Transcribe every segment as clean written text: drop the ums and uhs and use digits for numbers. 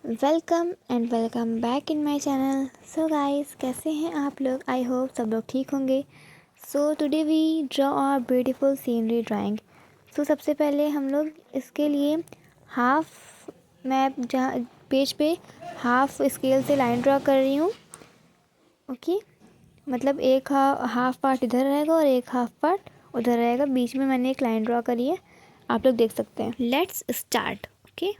Welcome back in my channel. So guys, कैसे हैं आप लोग? आई होप सब लोग ठीक होंगे। So today we draw a beautiful scenery drawing. सो सबसे पहले हम लोग इसके लिए हाफ मैप जहाँ पेज पे हाफ स्केल से लाइन ड्रॉ कर रही हूँ। ओके, मतलब एक हाफ पार्ट इधर रहेगा और एक हाफ पार्ट उधर रहेगा। बीच में मैंने एक लाइन ड्रॉ करी है, आप लोग देख सकते हैं। Let's start. Okay,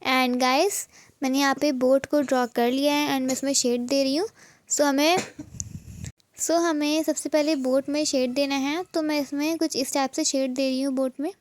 and guys, मैंने यहाँ पे बोट को ड्रॉ कर लिया है एंड मैं इसमें शेड दे रही हूँ। सो हमें सबसे पहले बोट में शेड देना है, तो मैं इसमें कुछ इस टाइप से शेड दे रही हूँ बोट में।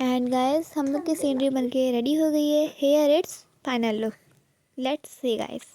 एंड गाइस हम लोग की सीनरी बनके रेडी हो गई है। Here it's final look, let's see guys.